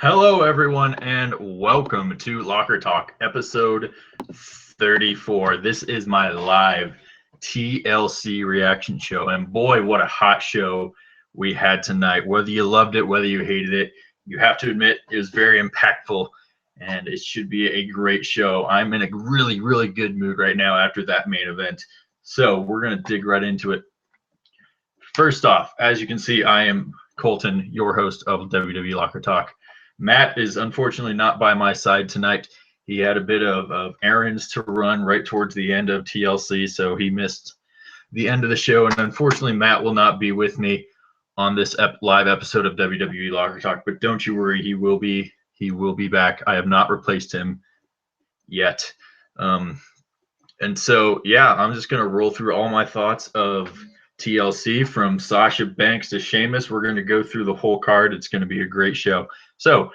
Hello, everyone, and welcome to Locker Talk, episode 34. This is my live TLC reaction show, and boy, what a hot show we had tonight. Whether you loved it, whether you hated it, you have to admit it was very impactful, and it should be a great show. I'm in a really, really good mood right now after that main event, so we're going to dig right into it. First off, as you can see, I am Koltyn, your host of WWE Locker Talk. Matt is unfortunately not by my side tonight. He had a bit of errands to run right towards the end of TLC, so he missed the end of the show. And unfortunately, Matt will not be with me on this live episode of WWE Locker Talk. But don't you worry, he will be. He will be back. I have not replaced him yet. And so, yeah, I'm just gonna roll through all my thoughts of TLC from Sasha Banks to Sheamus. We're going to go through the whole card. It's going to be a great show. So,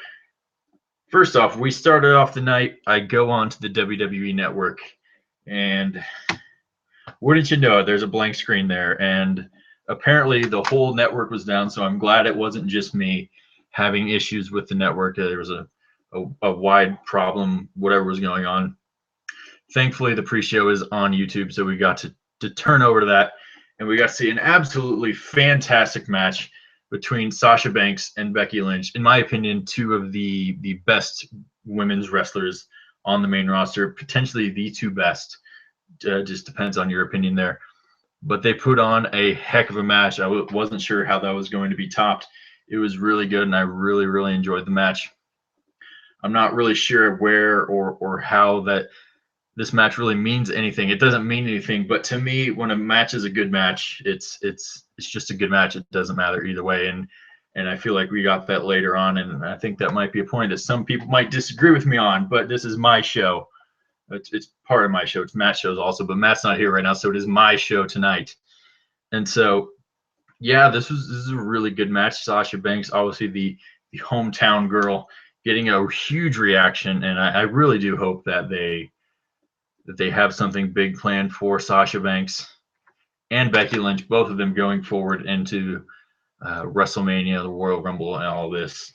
first off, we started off the night. I go on to the WWE Network, and wouldn't you know it, there's a blank screen there. And apparently the whole network was down, so I'm glad it wasn't just me having issues with the network. There was a wide problem, whatever was going on. Thankfully, the pre-show is on YouTube, so we got to turn over to that. And we got to see an absolutely fantastic match between Sasha Banks and Becky Lynch. In my opinion, two of the best women's wrestlers on the main roster, potentially the two best. Just depends on your opinion there. But they put on a heck of a match. I wasn't sure how that was going to be topped. It was really good, and I really, really enjoyed the match. I'm not really sure where or how that this match really means anything. It doesn't mean anything, but to me, when a match is a good match, it's just a good match. It doesn't matter either way. And I feel like we got that later on, and I think that might be a point that some people might disagree with me on. But this is my show. It's part of my show. It's Matt's shows also, but Matt's not here right now, so it is my show tonight. And so, yeah, this is a really good match. Sasha Banks, obviously the hometown girl, getting a huge reaction, and I really do hope that they have something big planned for Sasha Banks and Becky Lynch, both of them going forward into WrestleMania, the Royal Rumble, and all this.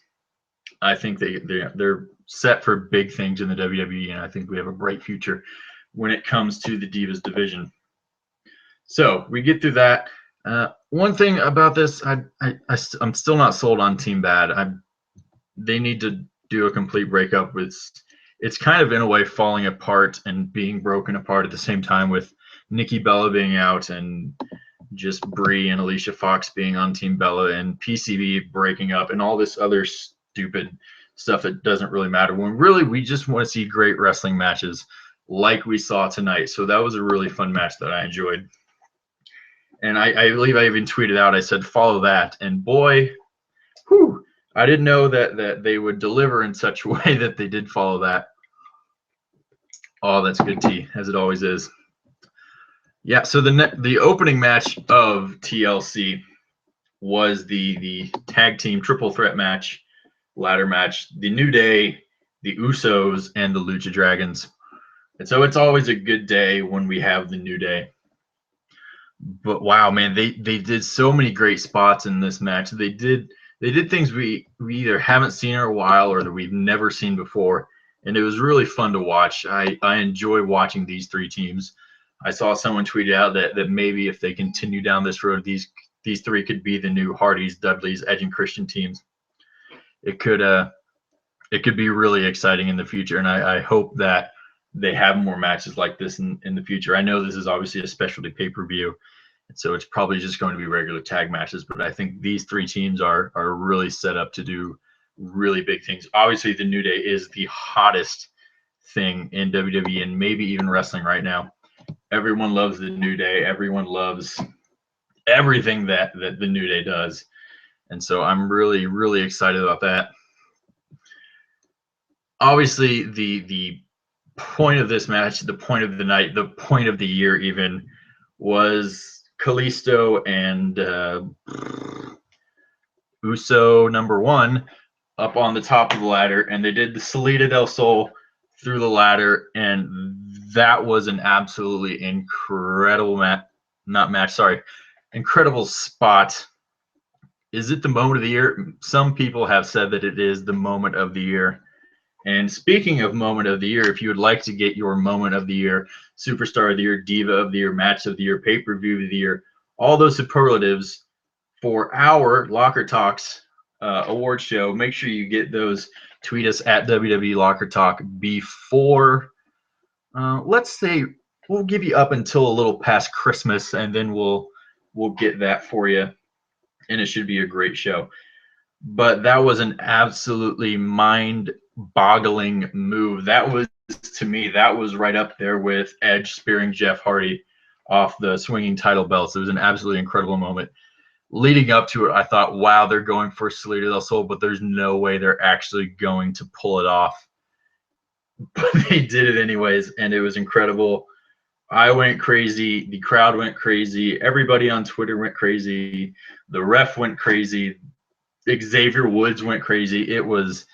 I think they're set for big things in the WWE, and I think we have a bright future when it comes to the Divas division. So we get through that. One thing about this, I'm still not sold on Team Bad. They need to do a complete breakup with. It's kind of in a way falling apart and being broken apart at the same time, with Nikki Bella being out and just Brie and Alicia Fox being on Team Bella and PCB breaking up and all this other stupid stuff that doesn't really matter, when really we just want to see great wrestling matches like we saw tonight. So that was a really fun match that I enjoyed. And I believe I even tweeted out, I said, follow that. And boy, whew, I didn't know that they would deliver in such a way that they did follow that. Oh, that's good tea, as it always is. Yeah, so the opening match of TLC was the tag team triple threat match, ladder match, the New Day, the Usos, and the Lucha Dragons. And so it's always a good day when we have the New Day. But wow, man, they did so many great spots in this match. They did things we either haven't seen in a while or that we've never seen before. And it was really fun to watch. I enjoy watching these three teams. I saw someone tweet out that maybe if they continue down this road, these three could be the new Hardys, Dudleys, Edge, and Christian teams. It could be really exciting in the future, and I hope that they have more matches like this in the future. I know this is obviously a specialty pay-per-view, and so it's probably just going to be regular tag matches, but I think these three teams are really set up to do really big things. Obviously, the New Day is the hottest thing in WWE and maybe even wrestling right now. Everyone loves the New Day. Everyone loves everything that the New Day does. And so I'm really, really excited about that. Obviously, the point of this match, the point of the night, the point of the year even, was Kalisto and Uso #1 up on the top of the ladder, and they did the Salida del Sol through the ladder, and that was an absolutely incredible incredible spot. Is it the moment of the year? Some people have said that it is the moment of the year. And speaking of moment of the year, if you would like to get your moment of the year, superstar of the year, diva of the year, match of the year, pay-per-view of the year, all those superlatives for our Locker Talks award show, make sure you get those. Tweet us at WWE Locker Talk before, let's say, we'll give you up until a little past Christmas, and then we'll get that for you, and it should be a great show. But that was an absolutely mind-boggling move. That was, to me, that was right up there with Edge spearing Jeff Hardy off the swinging title belts. It was an absolutely incredible moment. Leading up to it, I thought, wow, they're going for Salida del Sol, but there's no way they're actually going to pull it off. But they did it anyways, and it was incredible. I went crazy. The crowd went crazy. Everybody on Twitter went crazy. The ref went crazy. Xavier Woods went crazy. It was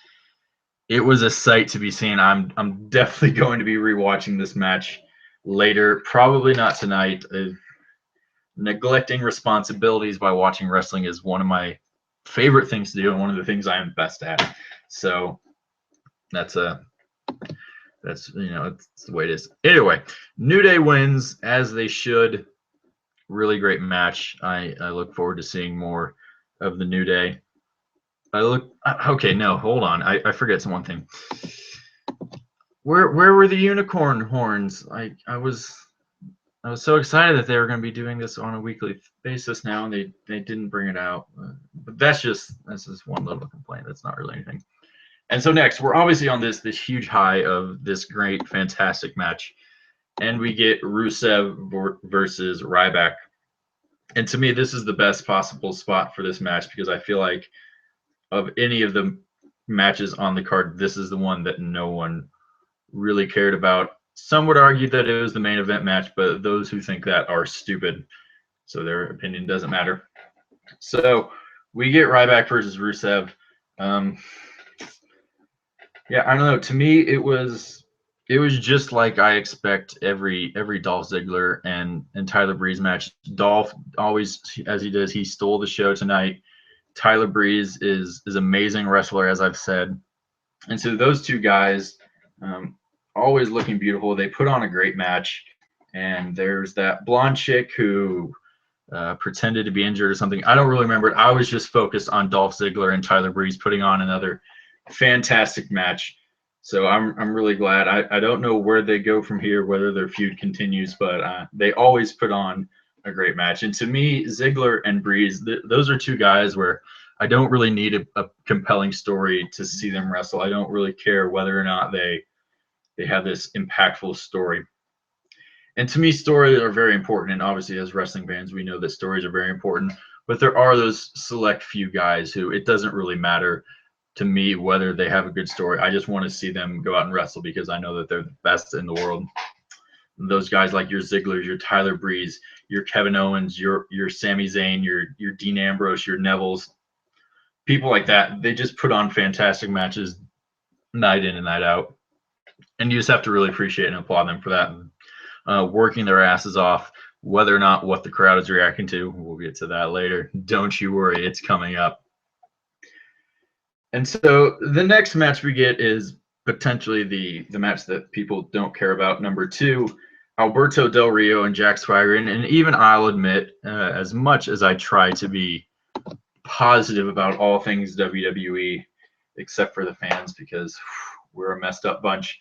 a sight to be seen. I'm definitely going to be rewatching this match later. Probably not tonight. Neglecting responsibilities by watching wrestling is one of my favorite things to do and one of the things I am best at. So that's it's the way it is. Anyway, New Day wins as they should. Really great match. I look forward to seeing more of the New Day. Okay, no, hold on. I forget one thing. Where were the unicorn horns? I was so excited that they were going to be doing this on a weekly basis now, and they didn't bring it out. But that's just one little complaint. That's not really anything. And so next, we're obviously on this huge high of this great, fantastic match, and we get Rusev versus Ryback. And to me, this is the best possible spot for this match because I feel like of any of the matches on the card, this is the one that no one really cared about. Some would argue that it was the main event match, but those who think that are stupid. So their opinion doesn't matter. So we get Ryback versus Rusev. Yeah, I don't know. To me, it was just like I expect every Dolph Ziggler and Tyler Breeze match. Dolph always, as he does, he stole the show tonight. Tyler Breeze is amazing wrestler, as I've said. And so those two guys, always looking beautiful. They put on a great match. And there's that blonde chick who pretended to be injured or something. I don't really remember it. I was just focused on Dolph Ziggler and Tyler Breeze putting on another fantastic match. So I'm really glad. I don't know where they go from here, whether their feud continues, but they always put on a great match. And to me, Ziggler and Breeze, those are two guys where I don't really need a compelling story to see them wrestle. I don't really care whether or not they have this impactful story. And to me, stories are very important. And obviously, as wrestling fans, we know that stories are very important. But there are those select few guys who it doesn't really matter to me whether they have a good story. I just want to see them go out and wrestle because I know that they're the best in the world. And those guys like your Zigglers, your Tyler Breeze, your Kevin Owens, your Sami Zayn, your Dean Ambrose, your Nevilles, people like that, they just put on fantastic matches night in and night out. And you just have to really appreciate and applaud them for that. Working their asses off, whether or not what the crowd is reacting to. We'll get to that later. Don't you worry, it's coming up. And so the next match we get is potentially the match that people don't care about. Number 2, Alberto Del Rio and Jack Swagger. And even I'll admit, as much as I try to be positive about all things WWE, except for the fans, because we're a messed up bunch,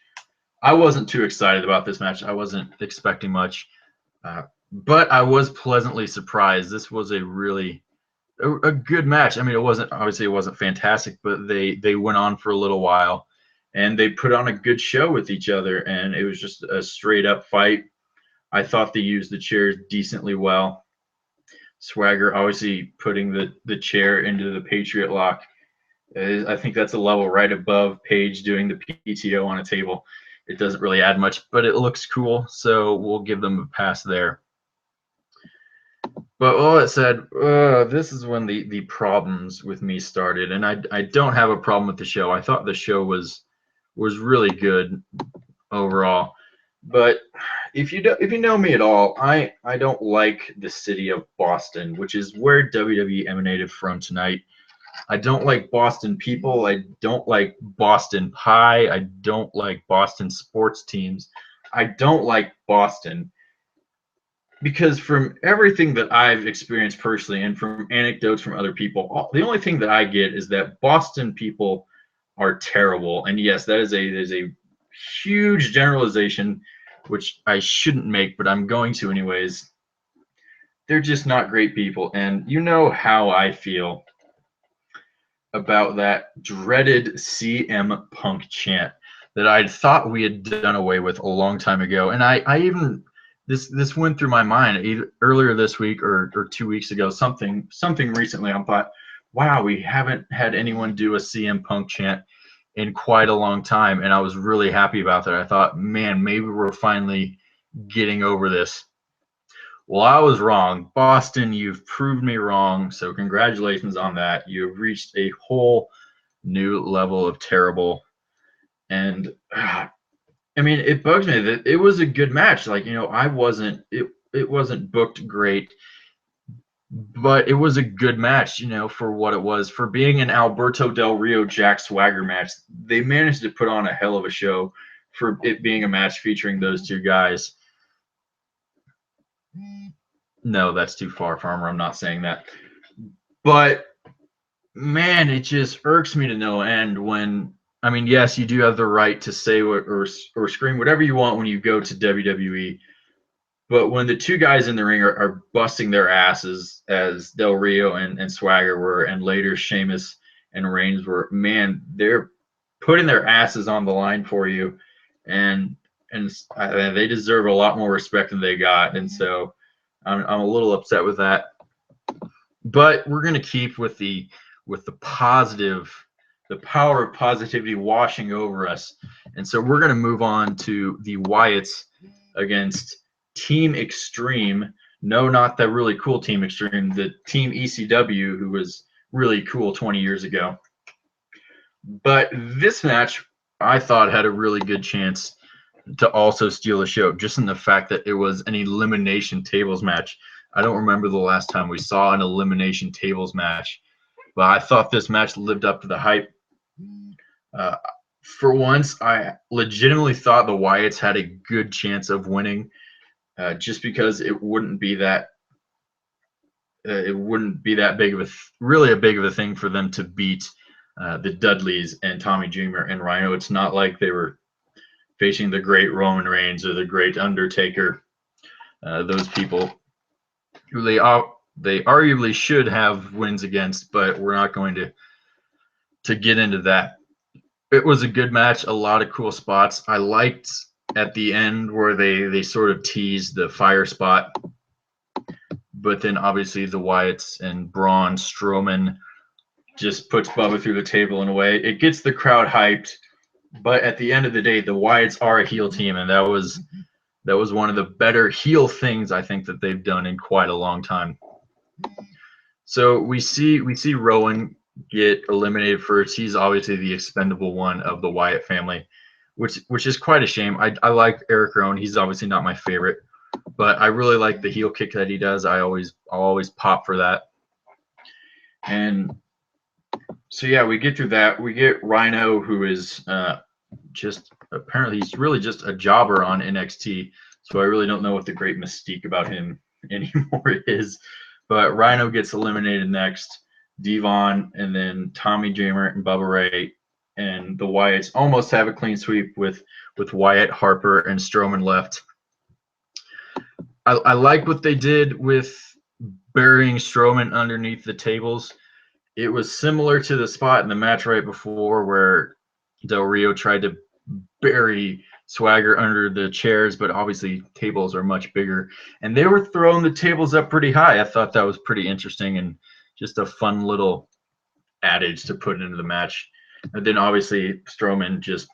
I wasn't too excited about this match. I wasn't expecting much, but I was pleasantly surprised. This was a really a good match. I mean, it wasn't fantastic, but they went on for a little while, and they put on a good show with each other, and it was just a straight up fight. I thought they used the chairs decently well. Swagger obviously putting the chair into the Patriot lock. I think that's a level right above Paige doing the PTO on a table. It doesn't really add much, but it looks cool, so we'll give them a pass there. But all that said, this is when the problems with me started, and I don't have a problem with the show. I thought the show was really good overall, but if you know me at all, I don't like the city of Boston, which is where WWE emanated from tonight. I don't like Boston people. I don't like Boston pie. I don't like Boston sports teams. I don't like Boston because from everything that I've experienced personally and from anecdotes from other people, the only thing that I get is that Boston people are terrible. And yes, that is a huge generalization, which I shouldn't make, but I'm going to anyways. They're just not great people, and you know how I feel about that dreaded CM Punk chant that I'd thought we had done away with a long time ago. And I even this went through my mind either earlier this week or 2 weeks ago, something recently. I thought, wow, we haven't had anyone do a CM Punk chant in quite a long time, and I was really happy about that. I thought, man, maybe we're finally getting over this. Well, I was wrong. Boston, you've proved me wrong. So congratulations on that. You've reached a whole new level of terrible. And I mean, it bugs me that it was a good match. Like, it wasn't booked great, but it was a good match, for what it was. For being an Alberto Del Rio Jack Swagger match, they managed to put on a hell of a show for it being a match featuring those two guys. No, that's too far, Farmer. I'm not saying that. But man, it just irks me to no end when, I mean, yes, you do have the right to say or scream whatever you want when you go to WWE. But when the two guys in the ring are busting their asses, as Del Rio and Swagger were, and later Sheamus and Reigns were, man, they're putting their asses on the line for you, and they deserve a lot more respect than they got. And so I'm a little upset with that. But we're gonna keep with the positive, the power of positivity washing over us, and so we're gonna move on to the Wyatts against Team Extreme. No, not the really cool Team Extreme, the Team ECW, who was really cool 20 years ago. But this match, I thought, had a really good chance to also steal the show, just in the fact that it was an elimination tables match. I don't remember the last time we saw an elimination tables match, but I thought this match lived up to the hype. For once, I legitimately thought the Wyatts had a good chance of winning, just because it wouldn't be that big of really a big of a thing for them to beat the Dudleys and Tommy Dreamer and Rhino. It's not like they were facing the great Roman Reigns or the great Undertaker. Those people who they arguably should have wins against, but we're not going to get into that. It was a good match, a lot of cool spots. I liked at the end where they sort of teased the fire spot, but then obviously the Wyatts and Braun Strowman just puts Bubba through the table in a way. It gets the crowd hyped, but at the end of the day, the Wyatts are a heel team, and that was one of the better heel things I think that they've done in quite a long time. So we see Rowan get eliminated first. He's obviously the expendable one of the Wyatt family, which is quite a shame. I like Eric Rowan. He's obviously not my favorite, but I really like the heel kick that he does. I'll always pop for that. And so yeah, we get through that. We get Rhino, who is just apparently he's really just a jobber on NXT. So I really don't know what the great mystique about him anymore is. But Rhino gets eliminated next. Devon, and then Tommy Dreamer and Bubba Ray, and the Wyatts almost have a clean sweep with Wyatt, Harper, and Strowman left. I like what they did with burying Strowman underneath the tables. It was similar to the spot in the match right before where Del Rio tried to bury Swagger under the chairs, but obviously tables are much bigger, and they were throwing the tables up pretty high. I thought that was pretty interesting and just a fun little adage to put into the match. And then obviously Strowman just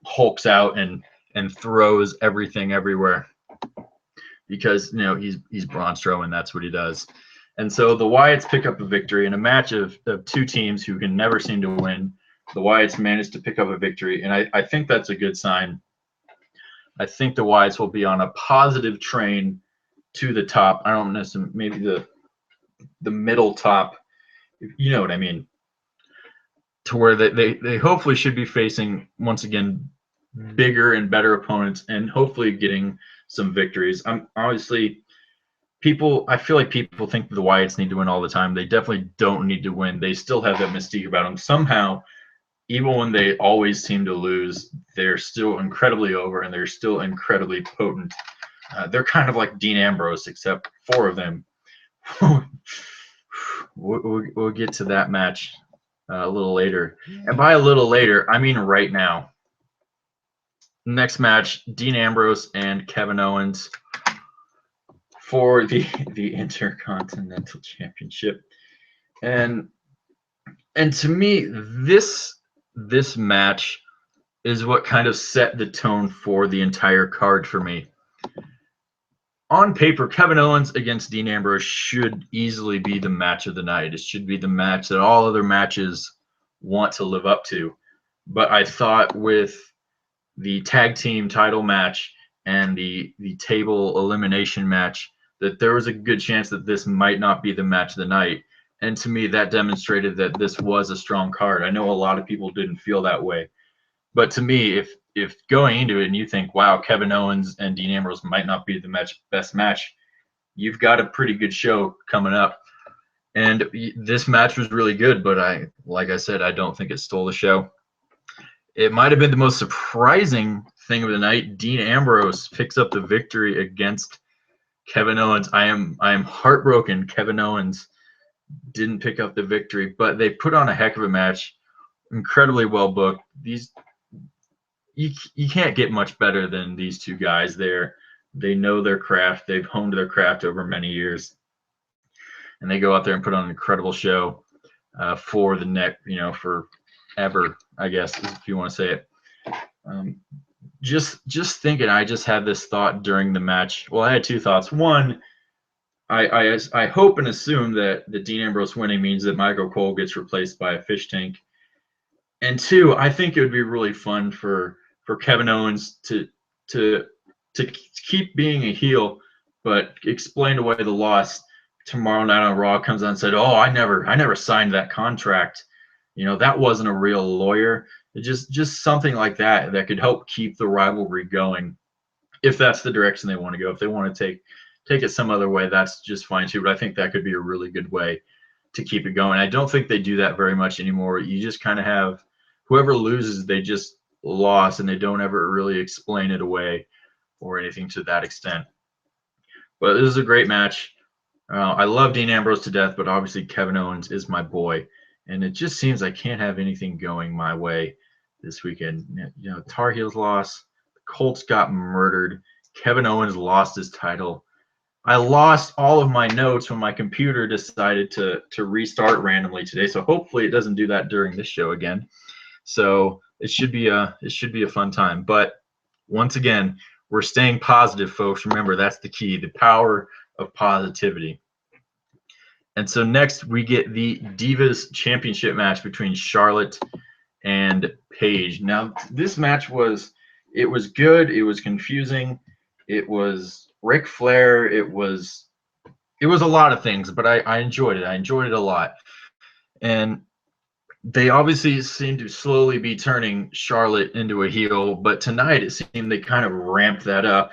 hulks out and throws everything everywhere because he's Braun Strowman. That's what he does. And so the Wyatts pick up a victory in a match of two teams who can never seem to win. The Wyatts managed to pick up a victory, and I think that's a good sign. I think the Wyatts will be on a positive train to the top. I don't necessarily, maybe the middle top, you know what I mean, to where they hopefully should be facing, once again, bigger and better opponents and hopefully getting some victories. I'm obviously I feel like people think the Wyatts need to win all the time. They definitely don't need to win. They still have that mystique about them. Somehow, even when they always seem to lose, they're still incredibly over and they're still incredibly potent. They're kind of like Dean Ambrose, except 4 of them. We'll get to that match a little later. And by a little later, I mean right now. Next match, Dean Ambrose and Kevin Owens for the Intercontinental Championship. And to me, this match is what kind of set the tone for the entire card for me. On paper, Kevin Owens against Dean Ambrose should easily be the match of the night. It should be the match that all other matches want to live up to. But I thought with the tag team title match and the table elimination match that there was a good chance that this might not be the match of the night. And to me, that demonstrated that this was a strong card. I know a lot of people didn't feel that way. But to me, if going into it and you think, wow, Kevin Owens and Dean Ambrose might not be the best match, you've got a pretty good show coming up. And this match was really good, but like I said, I don't think it stole the show. It might have been the most surprising thing of the night. Dean Ambrose picks up the victory against Kevin Owens. I am heartbroken Kevin Owens didn't pick up the victory, but they put on a heck of a match. Incredibly well booked. You can't get much better than these two guys. They know their craft. They've honed their craft over many years, and they go out there and put on an incredible show for the next, forever, I guess, if you want to say it. Just thinking, I just had this thought during the match. Well, I had 2 thoughts. One, I hope and assume that the Dean Ambrose winning means that Michael Cole gets replaced by a fish tank. And 2, I think it would be really fun for Kevin Owens to keep being a heel, but explain away the loss. Tomorrow night on Raw comes on and said, "Oh, I never signed that contract. That wasn't a real lawyer." Just something like that could help keep the rivalry going, if that's the direction they want to go. If they want to take it some other way, that's just fine too. But I think that could be a really good way to keep it going. I don't think they do that very much anymore. You just kind of have whoever loses, they just lost, and they don't ever really explain it away or anything to that extent. But this is a great match. I love Dean Ambrose to death, but obviously Kevin Owens is my boy, and it just seems I can't have anything going my way this weekend. Tar Heels lost, the Colts got murdered, Kevin Owens lost his title. I lost all of my notes when my computer decided to restart randomly today, so hopefully it doesn't do that during this show again. So it should be a fun time. But once again, we're staying positive, folks. Remember, that's the key, the power of positivity. And so next we get the Divas Championship match between Charlotte and Paige. Now, this match was good. It was confusing. It was Ric Flair. It was a lot of things, but I enjoyed it. I enjoyed it a lot. And they obviously seem to slowly be turning Charlotte into a heel, but tonight it seemed they kind of ramped that up.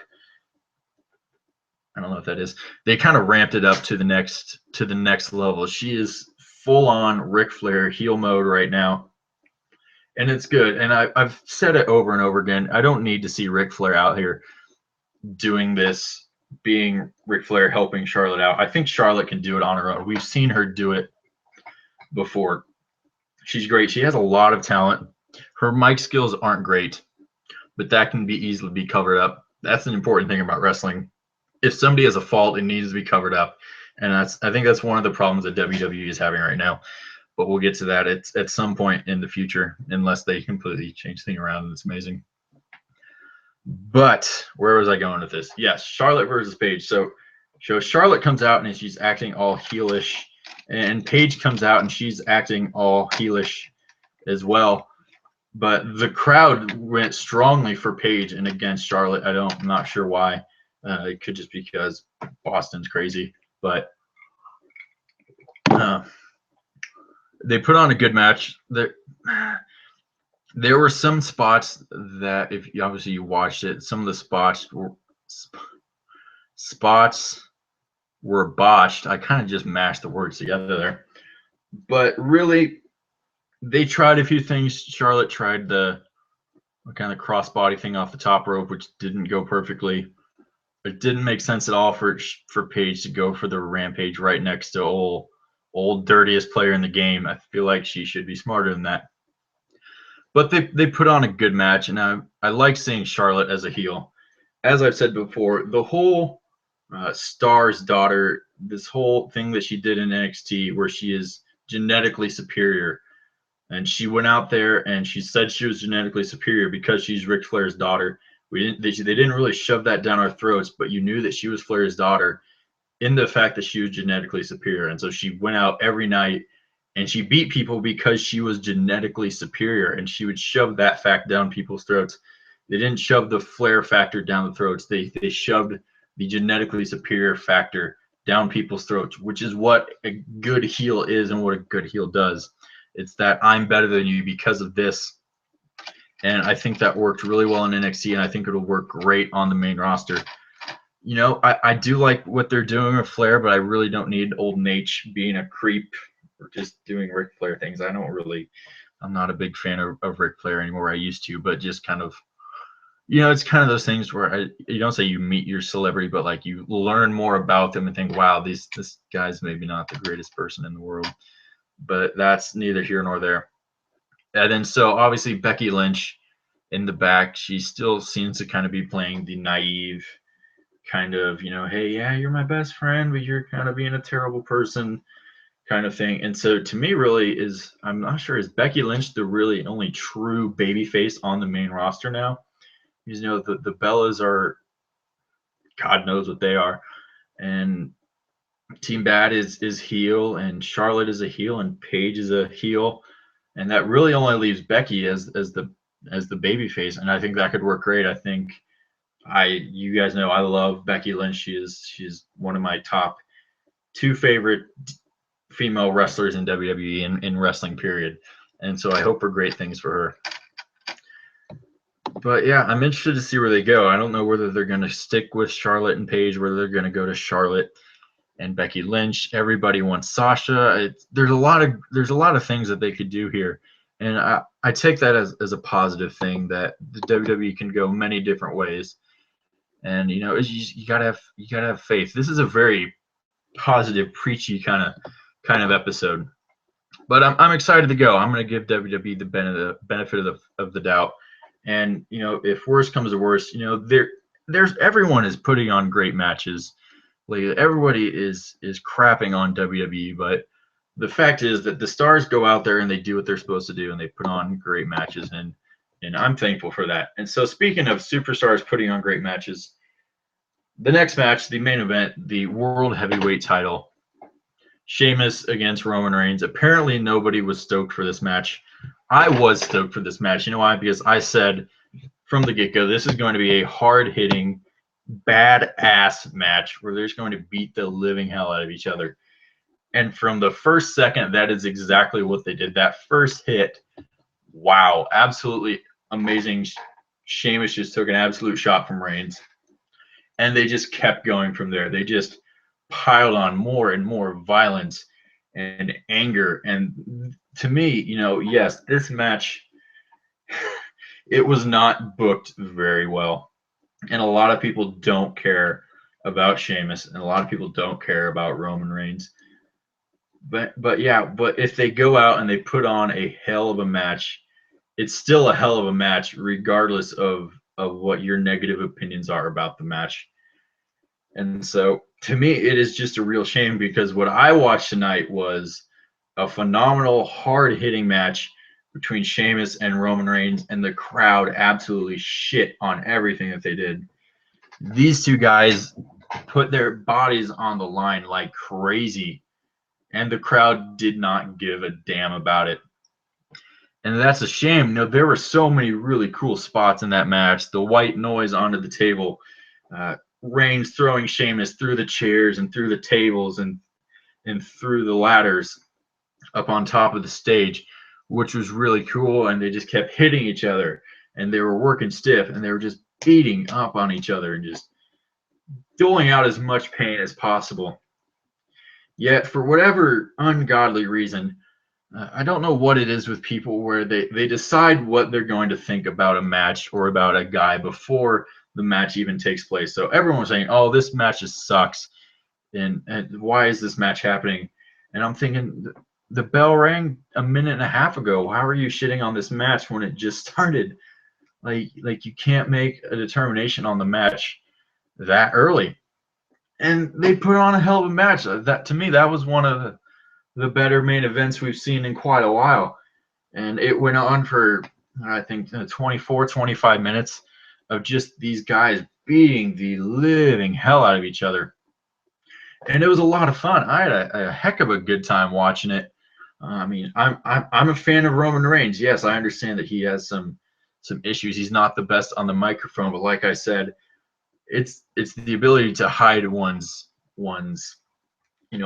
I don't know what that is. They kind of ramped it up to the next level. She is full on Ric Flair heel mode right now, and it's good. And I've said it over and over again. I don't need to see Ric Flair out here doing this, being Ric Flair helping Charlotte out. I think Charlotte can do it on her own. We've seen her do it before. She's great. She has a lot of talent. Her mic skills aren't great, but that can be easily be covered up. That's an important thing about wrestling. If somebody has a fault, it needs to be covered up. And I think that's one of the problems that WWE is having right now. But we'll get to that at some point in the future, unless they completely change things around, and it's amazing. But where was I going with this? Yes, Charlotte versus Paige. So Charlotte comes out and she's acting all heelish, and Paige comes out and she's acting all heelish as well. But the crowd went strongly for Paige and against Charlotte. I'm not sure why. It could just be because Boston's crazy. But they put on a good match. There were some spots that, if obviously you watched it, some of the spots were botched. I kind of just mashed the words together there. But really, they tried a few things. Charlotte tried the kind of crossbody thing off the top rope, which didn't go perfectly. It didn't make sense at all for Paige to go for the rampage right next to old dirtiest player in the game. I feel like she should be smarter than that. But they put on a good match, and I like seeing Charlotte as a heel. As I've said before, the whole Star's daughter, this whole thing that she did in NXT, where she is genetically superior, and she went out there and she said she was genetically superior because she's Ric Flair's daughter. They didn't really shove that down our throats, but you knew that she was Flair's daughter in the fact that she was genetically superior. And so she went out every night and she beat people because she was genetically superior, and she would shove that fact down people's throats. They didn't shove the Flair factor down the throats. They shoved the genetically superior factor down people's throats, which is what a good heel is and what a good heel does. It's that I'm better than you because of this. And I think that worked really well in NXT, and I think it'll work great on the main roster. You know, I do like what they're doing with Flair, but I really don't need old Nate being a creep or just doing Ric Flair things. I'm not a big fan of Ric Flair anymore. I used to, but just kind of, it's kind of those things where you don't say you meet your celebrity, but like you learn more about them and think, wow, this guy's maybe not the greatest person in the world. But that's neither here nor there. And then so obviously Becky Lynch in the back, she still seems to kind of be playing the naive kind of, hey, yeah, you're my best friend, but you're kind of being a terrible person kind of thing. And so to me, really, I'm not sure, is Becky Lynch the really only true babyface on the main roster now? Because, the Bellas are, God knows what they are. And Team Bad is heel, and Charlotte is a heel, and Paige is a heel. And that really only leaves Becky as the babyface. And I think that could work great. I think you guys know I love Becky Lynch. She's one of my top 2 favorite female wrestlers in WWE in wrestling, period. And so I hope for great things for her. But yeah, I'm interested to see where they go. I don't know whether they're going to stick with Charlotte and Paige, whether they're going to go to Charlotte and Becky Lynch. Everybody wants Sasha. There's a lot of things that they could do here. And I take that as a positive thing, that the WWE can go many different ways. And you gotta have faith. This is a very positive, preachy kind of episode. But I'm excited to go. I'm gonna give WWE the benefit of the doubt. And if worse comes to worse, there's everyone is putting on great matches. Like everybody is crapping on WWE, but the fact is that the stars go out there and they do what they're supposed to do, and they put on great matches, and I'm thankful for that. And so, speaking of superstars putting on great matches, the next match, the main event, the World Heavyweight title, Sheamus against Roman Reigns. Apparently, nobody was stoked for this match. I was stoked for this match. You know why? Because I said from the get-go, this is going to be a hard-hitting, badass match where they're just going to beat the living hell out of each other. And from the first second, that is exactly what they did. That first hit, wow, absolutely amazing. Sheamus just took an absolute shot from Reigns. And they just kept going from there. They just piled on more and more violence and anger. And to me, yes, this match, it was not booked very well. And a lot of people don't care about Sheamus, and a lot of people don't care about Roman Reigns. But if they go out and they put on a hell of a match, it's still a hell of a match, regardless of what your negative opinions are about the match. And so to me, it is just a real shame, because what I watched tonight was a phenomenal, hard-hitting match between Sheamus and Roman Reigns, and the crowd absolutely shit on everything that they did. These two guys put their bodies on the line like crazy, and the crowd did not give a damn about it. And that's a shame. You know, there were so many really cool spots in that match. The white noise onto the table, Reigns throwing Sheamus through the chairs and through the tables and through the ladders up on top of the stage, which was really cool. And they just kept hitting each other, and they were working stiff, and they were just beating up on each other and just doling out as much pain as possible. Yet, for whatever ungodly reason, I don't know what it is with people where they decide what they're going to think about a match or about a guy before the match even takes place. So everyone's saying, oh, this match just sucks. And why is this match happening? And I'm thinking, the bell rang a minute and a half ago. How are you shitting on this match when it just started? Like you can't make a determination on the match that early. And they put on a hell of a match. That, to me, that was one of the better main events we've seen in quite a while. And it went on for, I think, 24, 25 minutes of just these guys beating the living hell out of each other. And it was a lot of fun. I had a heck of a good time watching it. I mean, I'm a fan of Roman Reigns. Yes, I understand that he has some issues. He's not the best on the microphone, but like I said, it's the ability to hide one's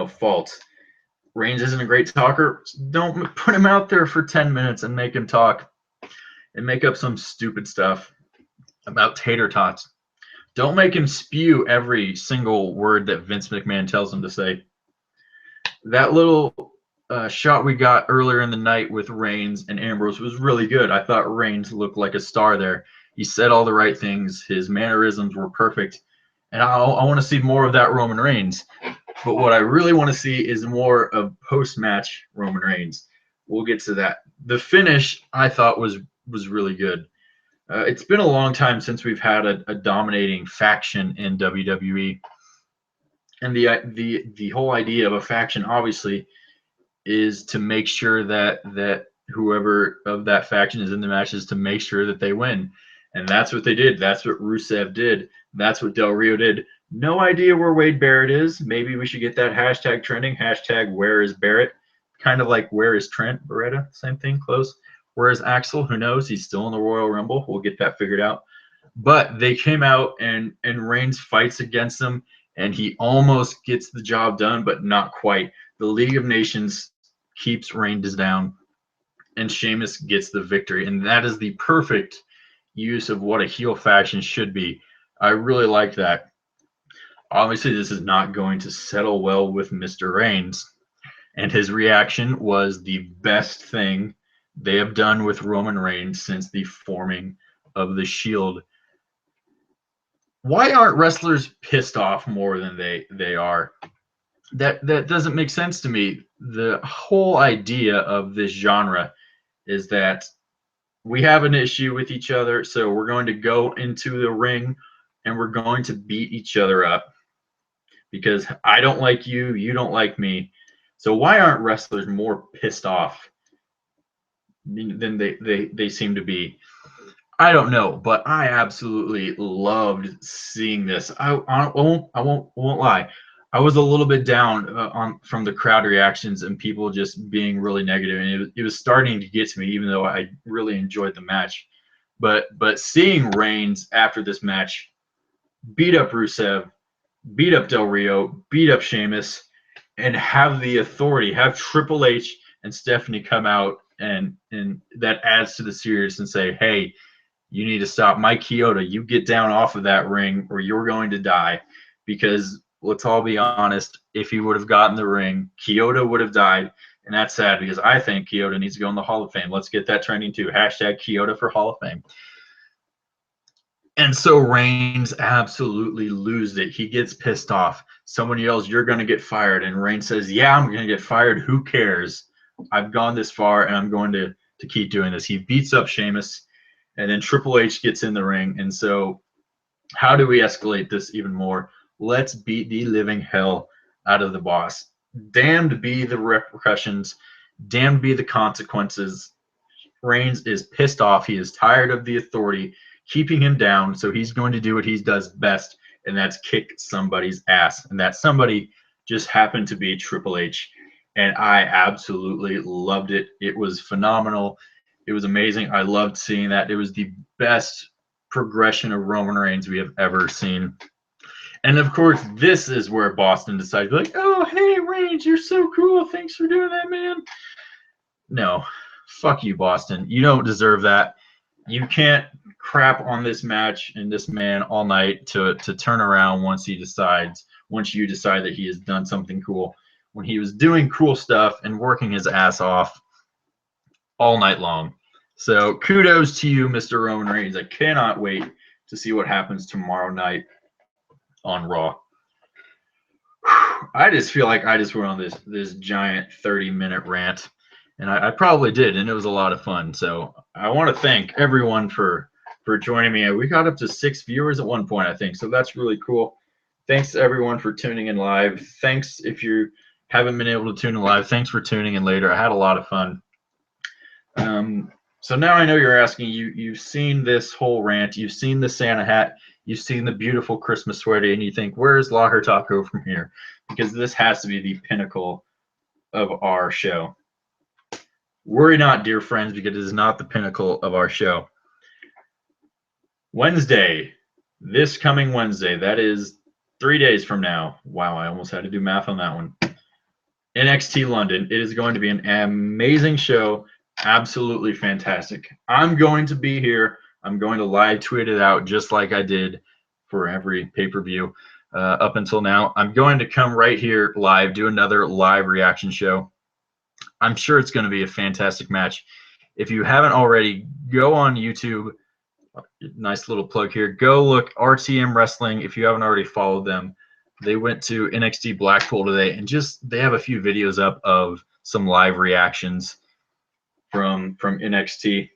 faults. Reigns isn't a great talker. Don't put him out there for 10 minutes and make him talk and make up some stupid stuff about tater tots. Don't make him spew every single word that Vince McMahon tells him to say. That little shot we got earlier in the night with Reigns and Ambrose was really good. I thought Reigns looked like a star there. He said all the right things. His mannerisms were perfect. And I want to see more of that Roman Reigns. But what I really want to see is more of post-match Roman Reigns. We'll get to that. The finish, I thought, was really good. It's been a long time since we've had a dominating faction in WWE. And the whole idea of a faction, obviously, is to make sure that whoever of that faction is in the match is to make sure that they win. And that's what they did. That's what Rusev did. That's what Del Rio did. No idea where Wade Barrett is. Maybe we should get that hashtag trending. Hashtag where is Barrett? Kind of like where is Trent Beretta? Same thing, close. Where is Axel? Who knows? He's still in the Royal Rumble. We'll get that figured out. But they came out and Reigns fights against them, and he almost gets the job done, but not quite. The League of Nations keeps Reigns down, and Sheamus gets the victory. And that is the perfect use of what a heel faction should be. I really like that. Obviously, this is not going to settle well with Mr. Reigns, and his reaction was the best thing they have done with Roman Reigns since the forming of the Shield. Why aren't wrestlers pissed off more than they are? That doesn't make sense to me. The whole idea of this genre is that we have an issue with each other, so we're going to go into the ring and we're going to beat each other up because I don't like you, you don't like me. So why aren't wrestlers more pissed off than they seem to be? I don't know, but I absolutely loved seeing this. I won't lie. I was a little bit down from the crowd reactions and people just being really negative, and it was starting to get to me, even though I really enjoyed the match. But seeing Reigns after this match beat up Rusev, beat up Del Rio, beat up Sheamus, and have the authority, have Triple H and Stephanie come out and that adds to the series and say, hey, you need to stop. Mike Chioda, you get down off of that ring or you're going to die. Because let's all be honest, if he would have gotten the ring, Chioda would have died. And that's sad because I think Chioda needs to go in the Hall of Fame. Let's get that trending too. Hashtag Chioda for Hall of Fame. And so Reigns absolutely loses it. He gets pissed off. Someone yells, you're going to get fired. And Reigns says, yeah, I'm going to get fired. Who cares? I've gone this far and I'm going to keep doing this. He beats up Sheamus. And then Triple H gets in the ring. And so how do we escalate this even more? Let's beat the living hell out of the boss. Damned be the repercussions. Damned be the consequences. Reigns is pissed off. He is tired of the authority keeping him down. So he's going to do what he does best, and that's kick somebody's ass. And that somebody just happened to be Triple H. And I absolutely loved it. It was phenomenal. It was amazing. I loved seeing that. It was the best progression of Roman Reigns we have ever seen. And of course, this is where Boston decided, like, oh, hey, Reigns, you're so cool. Thanks for doing that, man. No, fuck you, Boston. You don't deserve that. You can't crap on this match and this man all night to turn around once you decide that he has done something cool. When he was doing cool stuff and working his ass off all night long. So kudos to you, Mr. Roman Reigns. I cannot wait to see what happens tomorrow night on Raw. I just feel like I just went on this giant 30-minute rant, and I probably did, and it was a lot of fun. So I want to thank everyone for joining me. We got up to 6 viewers at one point, I think, so that's really cool. Thanks to everyone for tuning in live. Thanks if you haven't been able to tune in live. Thanks for tuning in later. I had a lot of fun. So now I know you're asking, you've seen this whole rant, you've seen the Santa hat, you've seen the beautiful Christmas sweater, and you think, where's Locker Talk go from here? Because this has to be the pinnacle of our show. Worry not, dear friends, because it is not the pinnacle of our show. Wednesday, this coming Wednesday, that is 3 days from now. Wow, I almost had to do math on that one. NXT London. It is going to be an amazing show. Absolutely fantastic. I'm going to be here. I'm going to live tweet it out just like I did for every pay-per-view up until now. I'm going to come right here live, do another live reaction show. I'm sure it's going to be a fantastic match. If you haven't already, go on YouTube. Nice little plug here. Go look RTM Wrestling if you haven't already followed them. They went to NXT Blackpool today, and they have a few videos up of some live reactions from NXT,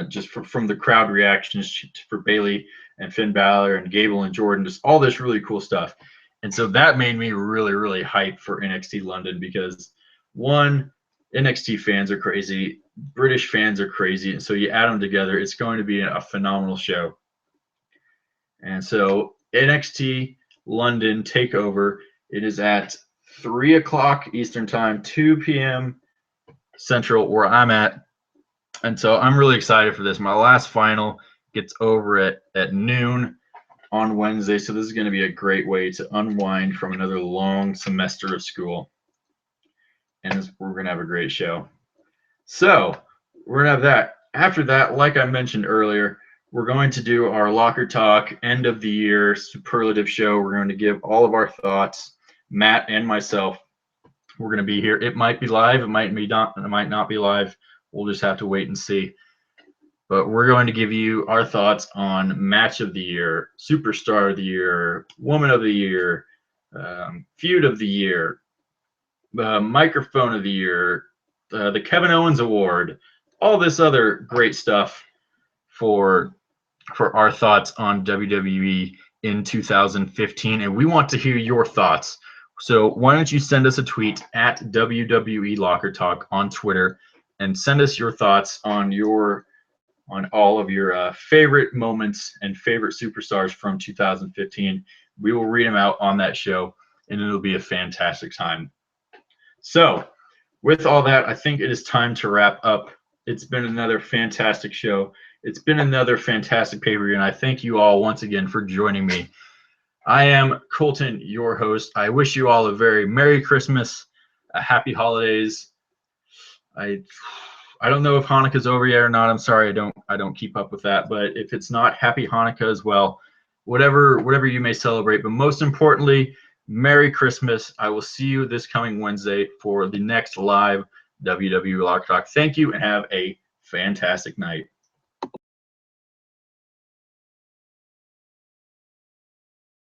just from the crowd reactions for Bayley and Finn Balor and Gable and Jordan, just all this really cool stuff. And so that made me really, really hyped for NXT London because, one, NXT fans are crazy, British fans are crazy, and so you add them together, it's going to be a phenomenal show. And so NXT London TakeOver, it is at 3 o'clock Eastern Time, 2 p.m. Central, where I'm at. And so I'm really excited for this. My last final gets over at noon on Wednesday, so this is going to be a great way to unwind from another long semester of school. And we're going to have a great show. So we're going to have that. After that, like I mentioned earlier, we're going to do our Locker Talk end of the year superlative show. We're going to give all of our thoughts, Matt and myself. We're going to be here. It might be live. It might not be live. We'll just have to wait and see. But we're going to give you our thoughts on Match of the Year, Superstar of the Year, Woman of the Year, Feud of the Year, Microphone of the Year, the Kevin Owens Award, all this other great stuff for our thoughts on WWE in 2015. And we want to hear your thoughts. So why don't you send us a tweet at wwelockertalk on Twitter and send us your thoughts on all of your favorite moments and favorite superstars from 2015. We will read them out on that show, and it'll be a fantastic time. So with all that, I think it is time to wrap up. It's been another fantastic show. It's been another fantastic pay-per-view, and I thank you all once again for joining me. I am Koltyn, your host. I wish you all a very Merry Christmas, a Happy Holidays. I don't know if Hanukkah's over yet or not. I'm sorry, I don't keep up with that. But if it's not, Happy Hanukkah as well. Whatever you may celebrate. But most importantly, Merry Christmas. I will see you this coming Wednesday for the next live WWE Locker Talk. Thank you and have a fantastic night.